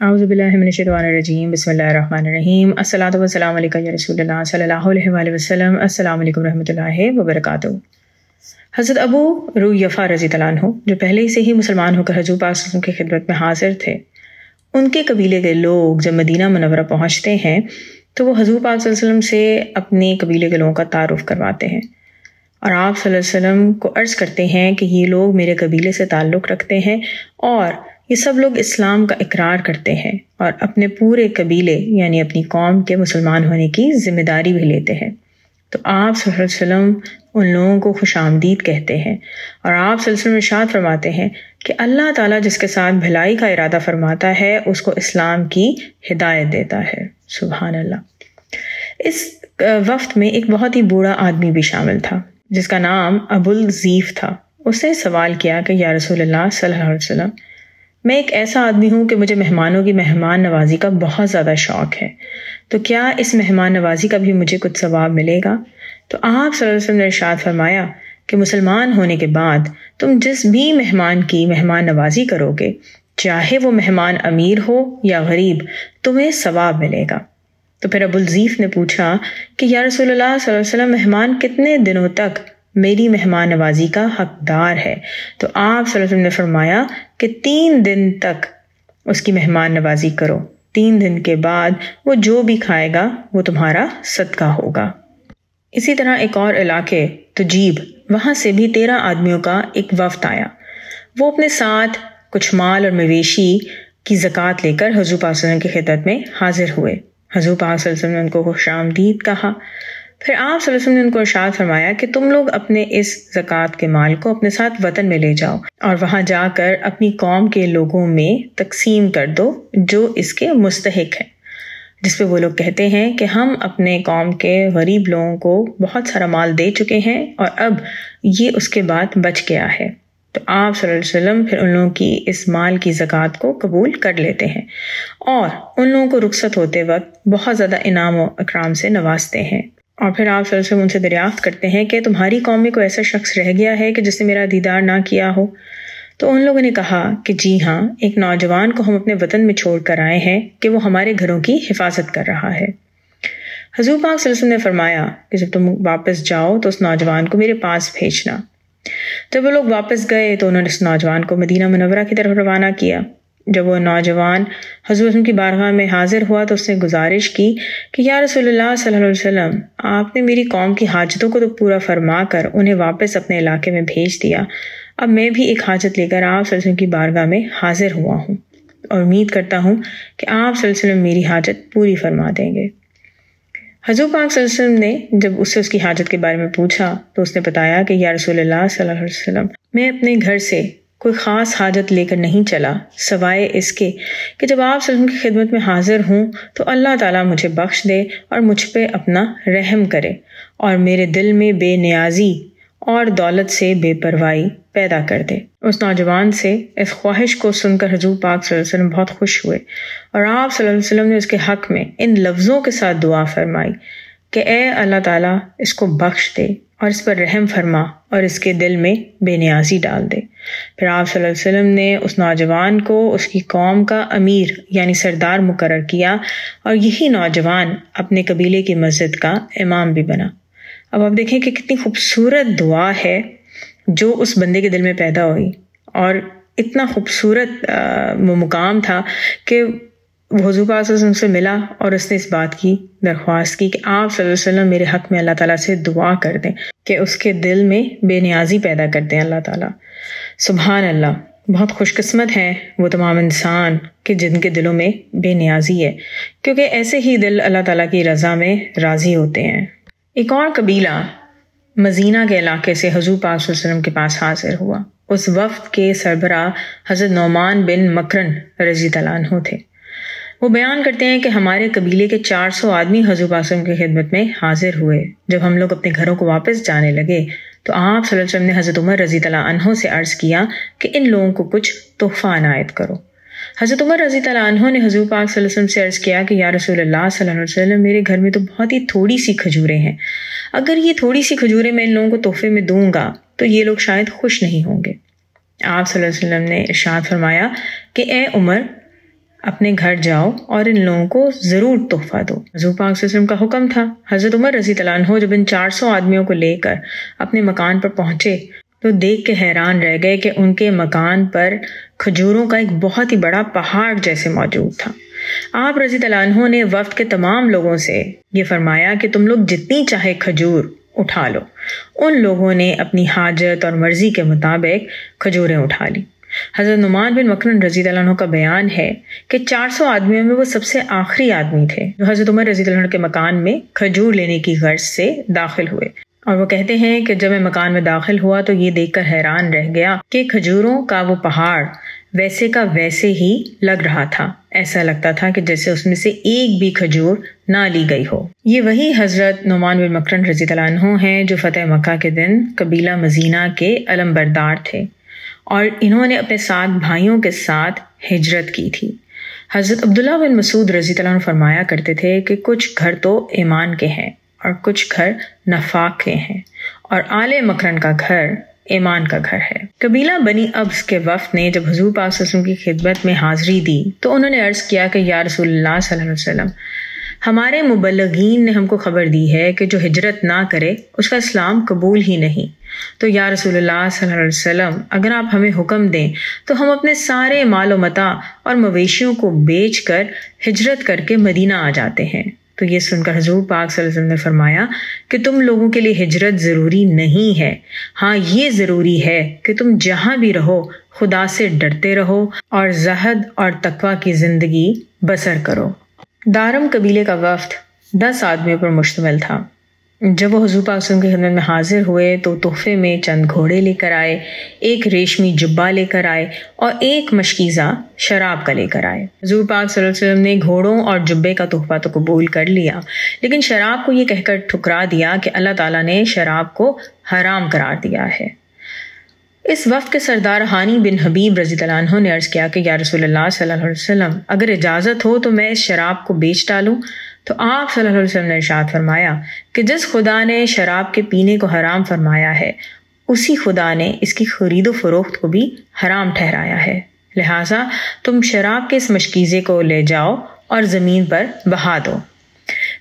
اعوذ باللہ من الشیطان الرجیم بسم اللہ الرحمن الرحیم الصلاۃ والسلام علیکہ یا رسول اللہ صلی اللہ علیہ وآلہ وسلم السلام علیکم ورحمۃ اللہ وبرکاتہ۔ حضرت ابو رویفہ رضی اللہ عنہ جو پہلے سے ہی مسلمان ہو کر حضور پاک صلی اللہ علیہ وسلم کی خدمت میں حاضر تھے، ان کے قبیلے کے لوگ جب مدینہ منورہ پہنچتے ہیں تو وہ حضور پاک صلی اللہ علیہ وسلم سے اپنے قبیلے کے لوگوں کا تعارف کرواتے ہیں اور آپ صلی اللہ علیہ وسلم کو عرض کرتے ہیں کہ یہ لوگ میرے قبیلے سے تعلق رکھتے ہیں اور یہ سب لوگ اسلام کا اقرار کرتے ہیں اور اپنے پورے قبیلے یعنی اپنی قوم کے مسلمان ہونے کی ذمہ داری بھی لیتے ہیں۔ تو آپ صلی اللہ علیہ وسلم ان لوگوں کو خوش آمدید کہتے ہیں اور آپ صلی اللہ علیہ وسلم ارشاد فرماتے ہیں کہ اللہ تعالیٰ جس کے ساتھ بھلائی کا ارادہ فرماتا ہے اس کو اسلام کی ہدایت دیتا ہے۔ سبحان اللہ۔ اس وفد میں ایک بہت ہی بوڑھا آدمی بھی شامل تھا جس کا نام ابو الزیف تھا۔ اس نے سوال کیا کہ یا رسول اللہ صلی اللہ علیہ وسلم، میں ایک ایسا آدمی ہوں کہ مجھے مہمانوں کی مہمان نوازی کا بہت زیادہ شوق ہے، تو کیا اس مہمان نوازی کا بھی مجھے کچھ ثواب ملے گا؟ تو آپ صلی اللہ علیہ وسلم نے ارشاد فرمایا کہ مسلمان ہونے کے بعد تم جس بھی مہمان کی مہمان نوازی کرو گے، چاہے وہ مہمان امیر ہو یا غریب، تمہیں ثواب ملے گا۔ تو پھر ابو الزیف نے پوچھا کہ یا رسول اللہ صلی اللہ علیہ وسلم، مہمان کتنے دنوں تک میری مہمان نوازی کا حقدار ہے؟ تو آپ صلی اللہ علیہ وسلم نے فرمایا کہ 3 دن تک اس کی مہمان نوازی کرو، 3 دن کے بعد وہ جو بھی کھائے گا وہ تمہارا صدقہ ہوگا۔ اسی طرح ایک اور علاقے تجیب، وہاں سے بھی 13 آدمیوں کا ایک وفد آیا۔ وہ اپنے ساتھ کچھ مال اور مویشی کی زکوٰۃ لے کر حضور پاک صلی اللہ علیہ وسلم کی خدمت میں حاضر ہوئے۔ حضور پاک صلی اللہ علیہ وسلم نے ان کو خوش آمدید کہا۔ پھر آپ صلی اللہ علیہ وسلم نے ان کو ارشاد فرمایا کہ تم لوگ اپنے اس زکوٰۃ کے مال کو اپنے ساتھ وطن میں لے جاؤ اور وہاں جا کر اپنی قوم کے لوگوں میں تقسیم کر دو جو اس کے مستحق ہیں، جس پہ وہ لوگ کہتے ہیں کہ ہم اپنے قوم کے غریب لوگوں کو بہت سارا مال دے چکے ہیں اور اب یہ اس کے بعد بچ گیا ہے۔ تو آپ صلی اللہ علیہ وسلم پھر ان لوگوں کی اس مال کی زکوٰۃ کو قبول کر لیتے ہیں اور ان لوگوں کو رخصت ہوتے وقت بہت زیادہ انعام و اکرام سے نوازتے ہیں۔ اور پھر آپ صلی اللہ علیہ وسلم ان سے دریافت کرتے ہیں کہ تمہاری قوم میں کوئی ایسا شخص رہ گیا ہے کہ جس نے میرا دیدار نہ کیا ہو؟ تو ان لوگوں نے کہا کہ جی ہاں، ایک نوجوان کو ہم اپنے وطن میں چھوڑ کر آئے ہیں کہ وہ ہمارے گھروں کی حفاظت کر رہا ہے۔ حضور پاک صلی اللہ علیہ وسلم نے فرمایا کہ جب تم واپس جاؤ تو اس نوجوان کو میرے پاس بھیجنا۔ جب وہ لوگ واپس گئے تو انہوں نے اس نوجوان کو مدینہ منورہ کی طرف روانہ کیا۔ جب وہ نوجوان حضور کی بارگاہ میں حاضر ہوا تو اس نے گزارش کی کہ یا رسول اللہ صلی اللہ علیہ وسلم، آپ نے میری قوم کی حاجتوں کو تو پورا فرما کر انہیں واپس اپنے علاقے میں بھیج دیا، اب میں بھی ایک حاجت لے کر آپ صلی اللہ علیہ وسلم کی بارگاہ میں حاضر ہوا ہوں اور امید کرتا ہوں کہ آپ صلی اللہ علیہ وسلم میری حاجت پوری فرما دیں گے۔ حضور پاک صلی اللہ علیہ وسلم نے جب اس سے اس کی حاجت کے بارے میں پوچھا تو اس نے بتایا کہ یا رسول اللہ صلی اللہ علیہ وسلم، میں اپنے گھر سے کوئی خاص حاجت لے کر نہیں چلا سوائے اس کے کہ جب آپ صلی اللہ علیہ وسلم کی خدمت میں حاضر ہوں تو اللہ تعالیٰ مجھے بخش دے اور مجھ پہ اپنا رحم کرے اور میرے دل میں بے نیازی اور دولت سے بے پرواہی پیدا کر دے۔ اس نوجوان سے اس خواہش کو سن کر حضور پاک صلی اللہ علیہ وسلم بہت خوش ہوئے اور آپ صلی اللہ علیہ وسلم نے اس کے حق میں ان لفظوں کے ساتھ دعا فرمائی کہ اے اللہ تعالیٰ، اس کو بخش دے اور اس پر رحم فرما اور اس کے دل میں بے نیازی ڈال دے۔ پھر آپ صلی اللہ علیہ وسلم نے اس نوجوان کو اس کی قوم کا امیر یعنی سردار مقرر کیا اور یہی نوجوان اپنے قبیلے کی مسجد کا امام بھی بنا۔ اب آپ دیکھیں کہ کتنی خوبصورت دعا ہے جو اس بندے کے دل میں پیدا ہوئی اور اتنا خوبصورت وہ مقام تھا کہ وہ حضور پاک صلی اللہ علیہ وسلم سے ملا اور اس نے اس بات کی درخواست کی کہ آپ صلی اللہ علیہ وسلم میرے حق میں اللہ تعالیٰ سے دعا کر دیں کہ اس کے دل میں بے نیازی پیدا کر دیں اللہ تعالیٰ۔ سبحان اللہ، بہت خوش قسمت ہیں وہ تمام انسان کہ جن کے دلوں میں بے نیازی ہے، کیونکہ ایسے ہی دل اللہ تعالیٰ کی رضا میں راضی ہوتے ہیں۔ ایک اور قبیلہ مزینہ کے علاقے سے حضور پاک صلی اللہ علیہ وسلم کے پاس حاضر ہوا۔ اس وفد کے سربراہ حضرت نعمان بن مکرن رضی اللہ عنہ تھے۔ وہ بیان کرتے ہیں کہ ہمارے قبیلے کے 400 آدمی حضور پاک صلی اللہ علیہ وسلم کی خدمت میں حاضر ہوئے۔ جب ہم لوگ اپنے گھروں کو واپس جانے لگے تو آپ صلی اللہ علیہ وسلم نے حضرت عمر رضی اللہ عنہ سے عرض کیا کہ ان لوگوں کو کچھ تحفہ عنایت کرو۔ حضرت عمر رضی اللہ عنہ نے حضور پاک صلی اللہ علیہ وسلم سے عرض کیا کہ یا رسول اللہ صلی اللہ علیہ وسلم، میرے گھر میں تو بہت ہی تھوڑی سی کھجوریں ہیں، اگر یہ تھوڑی سی کھجوریں میں ان لوگوں کو تحفے میں دوں گا تو یہ لوگ شاید خوش نہیں ہوں گے۔ آپ صلی اللہ علیہ وسلم نے ارشاد فرمایا کہ اے عمر، اپنے گھر جاؤ اور ان لوگوں کو ضرور تحفہ دو۔ حضور پاک صلی اللہ علیہ وسلم کا حکم تھا۔ حضرت عمر رضی اللہ عنہ جب ان 400 آدمیوں کو لے کر اپنے مکان پر پہنچے تو دیکھ کے حیران رہ گئے کہ ان کے مکان پر کھجوروں کا ایک بہت ہی بڑا پہاڑ جیسے موجود تھا۔ آپ رضی اللہ عنہ نے وفد کے تمام لوگوں سے یہ فرمایا کہ تم لوگ جتنی چاہے کھجور اٹھا لو۔ ان لوگوں نے اپنی حاجت اور مرضی کے مطابق کھجوریں اٹھا لی۔ حضرت نعمان بن مکرم رضی اللہ عنہ کا بیان ہے کہ 400 آدمیوں میں وہ سب سے آخری آدمی تھے جو حضرت عمر رضی اللہ عنہ کے مکان میں کھجور لینے کی غرض سے داخل ہوئے، اور وہ کہتے ہیں کہ جب میں مکان میں داخل ہوا تو یہ دیکھ کر حیران رہ گیا کہ کھجوروں کا وہ پہاڑ ویسے کا ویسے ہی لگ رہا تھا۔ ایسا لگتا تھا کہ جیسے اس میں سے ایک بھی کھجور نہ لی گئی ہو۔ یہ وہی حضرت نعمان بن مکرم رضی اللہ عنہ ہیں جو فتح مکہ کے دن قبیلہ مزینہ کے علم بردار تھے، اور انہوں نے اپنے 7 بھائیوں کے ساتھ ہجرت کی تھی۔ حضرت عبداللہ بن مسعود رضی اللہ عنہ فرمایا کرتے تھے کہ کچھ گھر تو ایمان کے ہیں اور کچھ گھر نفاق کے ہیں، اور آل مکرن کا گھر ایمان کا گھر ہے۔ قبیلہ بنی ابس کے وفد نے جب حضور پاک صلی اللہ علیہ وسلم کی خدمت میں حاضری دی تو انہوں نے عرض کیا کہ یا رسول اللہ صلی اللہ علیہ وسلم، ہمارے مبلغین نے ہم کو خبر دی ہے کہ جو ہجرت نہ کرے اس کا اسلام قبول ہی نہیں۔ تو یا رسول اللہ صلی اللہ علیہ وسلم، اگر آپ ہمیں حکم دیں تو ہم اپنے سارے مال و متاع اور مویشیوں کو بیچ کر ہجرت کر کے مدینہ آ جاتے ہیں۔ تو یہ سن کر حضور پاک صلی اللہ علیہ وسلم نے فرمایا کہ تم لوگوں کے لیے ہجرت ضروری نہیں ہے، ہاں یہ ضروری ہے کہ تم جہاں بھی رہو خدا سے ڈرتے رہو اور زہد اور تقوی کی زندگی بسر کرو۔ دارم قبیلے کا وفد 10 آدمیوں پر مشتمل تھا۔ جب وہ حضور پاک صلی اللہ علیہ وسلم کی خدمت میں حاضر ہوئے تو تحفے میں چند گھوڑے لے کر آئے، ایک ریشمی جبہ لے کر آئے اور ایک مشکیزہ شراب کا لے کر آئے۔ حضور پاک صلی اللہ علیہ وسلم نے گھوڑوں اور جبے کا تحفہ تو قبول کر لیا، لیکن شراب کو یہ کہہ کر ٹھکرا دیا کہ اللہ تعالیٰ نے شراب کو حرام قرار دیا ہے۔ اس وفد کے سردار ہانی بن حبیب رضی اللہ عنہ نے عرض کیا کہ یا رسول اللہ صلی اللہ علیہ وسلم، اگر اجازت ہو تو میں اس شراب کو بیچ ڈالوں۔ تو آپ صلی اللہ علیہ وسلم نے ارشاد فرمایا کہ جس خدا نے شراب کے پینے کو حرام فرمایا ہے اسی خدا نے اس کی خرید و فروخت کو بھی حرام ٹھہرایا ہے، لہٰذا تم شراب کے اس مشکیزے کو لے جاؤ اور زمین پر بہا دو۔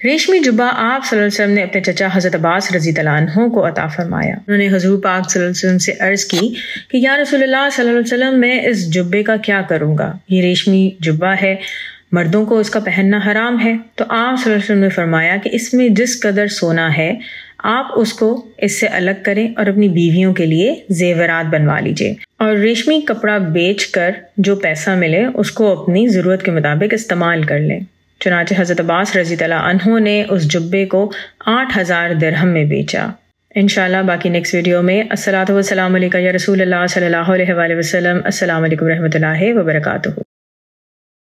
ریشمی جبہ آپ صلی اللہ علیہ وسلم نے اپنے چچا حضرت عباس رضی اللہ عنہ کو عطا فرمایا۔ انہوں نے حضور پاک صلی اللہ علیہ وسلم سے عرض کی کہ یا رسول اللہ صلی اللہ علیہ وسلم، میں اس جبے کا کیا کروں گا؟ یہ ریشمی جبہ ہے، مردوں کو اس کا پہننا حرام ہے۔ تو آپ صلی اللہ علیہ وسلم نے فرمایا کہ اس میں جس قدر سونا ہے آپ اس کو اس سے الگ کریں اور اپنی بیویوں کے لیے زیورات بنوا لیجئے، اور ریشمی کپڑا بیچ کر جو پیسہ ملے اس کو اپنی ضرورت کے مطابق استعمال کر لیں۔ چنانچہ حضرت عباس رضی اللہ عنہ نے اس جبے کو 8000 درہم میں بیچا۔ انشاءاللہ باقی نیکسٹ ویڈیو میں۔ الصلاۃ والسلام علیکہ یا رسول اللہ صلی اللہ علیہ وآلہ وسلم۔ السلام علیکم رحمۃ اللہ وبرکاتہ۔